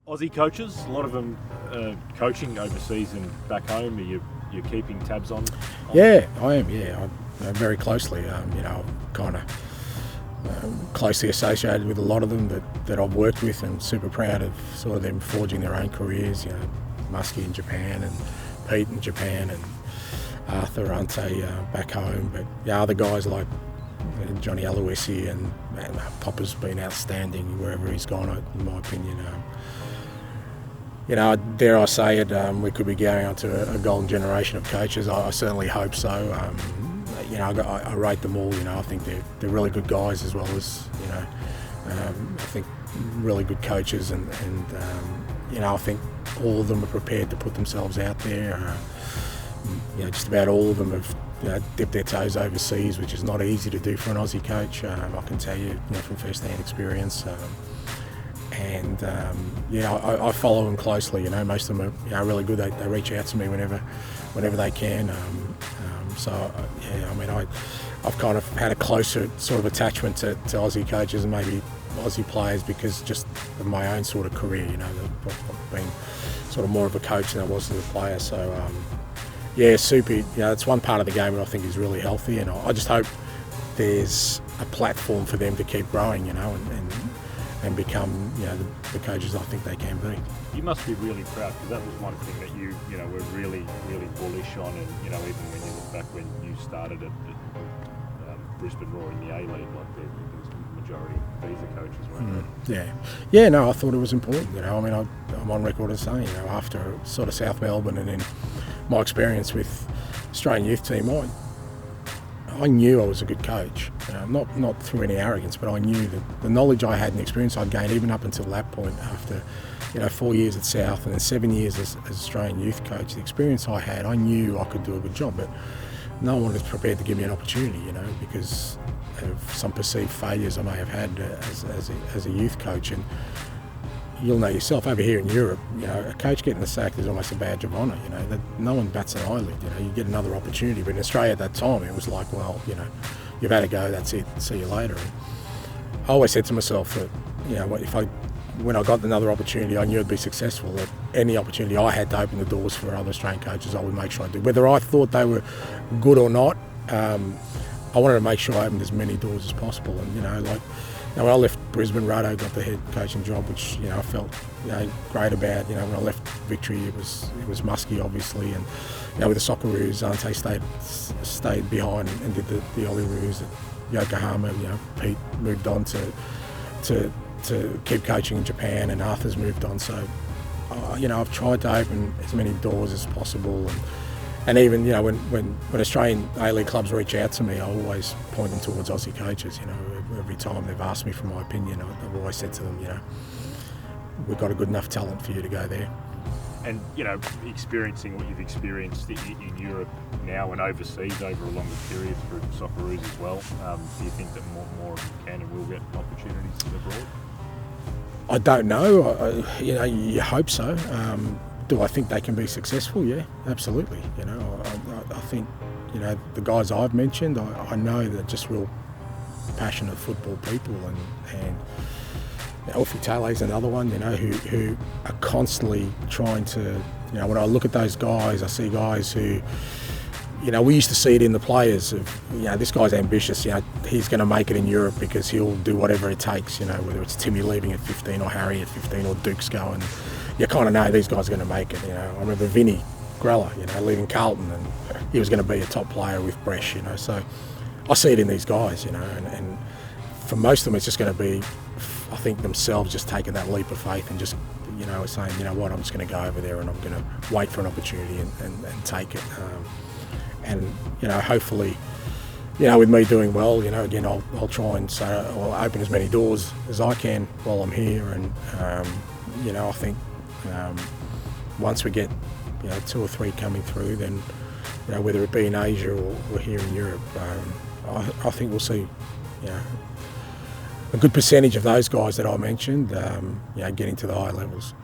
Aussie coaches, a lot of them coaching overseas and back home. You're keeping tabs on? Yeah, I am. Yeah, I'm very closely. I'm kind of closely associated with a lot of them that I've worked with, and super proud of sort of them forging their own careers. Muskie in Japan and Pete in Japan and Arthur Ante back home. But other guys like Johnny Aloisi and Popper's been outstanding wherever he's gone, in my opinion. Dare I say it, we could be going on to a golden generation of coaches. I certainly hope so. I rate them all. I think they're really good guys, as well as I think really good coaches, and I think all of them are prepared to put themselves out there. Just about all of them have dipped their toes overseas, which is not easy to do for an Aussie coach. I can tell you, from first-hand experience. I follow them closely. Most of them are really good. They reach out to me whenever they can. I've kind of had a closer sort of attachment to Aussie coaches and maybe Aussie players because just of my own sort of career. I've been sort of more of a coach than I was as a player. So super. It's one part of the game that I think is really healthy, and I just hope there's a platform for them to keep growing. And become, the coaches I think they can be. You must be really proud, because that was one thing that you were really, really bullish on, and even when you look back when you started at Brisbane Roar in the A-League, like there was the majority visa coaches, weren't there? No, I thought it was important. I'm on record as saying, after sort of South Melbourne and then my experience with Australian youth team, I knew I was a good coach, not through any arrogance, but I knew that the knowledge I had and the experience I'd gained even up until that point, after 4 years at South and then 7 years as Australian youth coach, the experience I had, I knew I could do a good job, but no one was prepared to give me an opportunity, because of some perceived failures I may have had as a youth coach. And you'll know yourself, over here in Europe, a coach getting the sack is almost a badge of honour. That no one bats an eyelid. You get another opportunity. But in Australia at that time, it was like, well, you've had a go. That's it. See you later. And I always said to myself that, when I got another opportunity, I knew I'd be successful. That any opportunity I had to open the doors for other Australian coaches, I would make sure I did. Whether I thought they were good or not, I wanted to make sure I opened as many doors as possible. And when I left Brisbane, Rado got the head coaching job, which I felt great about. When I left Victory, it was Muskie, obviously, and with the Socceroos, Ante stayed behind and did the Olyroos at Yokohama. Pete moved on to keep coaching in Japan, and Arthur's moved on. So I've tried to open as many doors as possible, and even when Australian A-League clubs reach out to me, I always point them towards Aussie coaches. Every time they've asked me for my opinion, I've always said to them, we've got a good enough talent for you to go there. And experiencing what you've experienced in Europe now and overseas over a longer period through Socceroos as well, do you think that more of you can and will get opportunities abroad? I don't know. You hope so. Do I think they can be successful? Yeah, absolutely. I think the guys I've mentioned, I know they're just real passionate football people, and Alfie Taylor's another one, who are constantly trying to, when I look at those guys, I see guys who, we used to see it in the players of, this guy's ambitious, he's going to make it in Europe because he'll do whatever it takes, whether it's Timmy leaving at 15 or Harry at 15 or Duke's going, you kind of know these guys are going to make it. I remember Vinny Grella, leaving Carlton, and he was going to be a top player with Bresh, so I see it in these guys, and for most of them it's just going to be, I think, themselves just taking that leap of faith and just, saying, what, I'm just going to go over there and I'm going to wait for an opportunity and take it. Hopefully, with me doing well, again, I'll try and I'll open as many doors as I can while I'm here. And, I think once we get, 2 or 3 coming through, then, whether it be in Asia or here in Europe, I think we'll see, a good percentage of those guys that I mentioned, getting to the higher levels.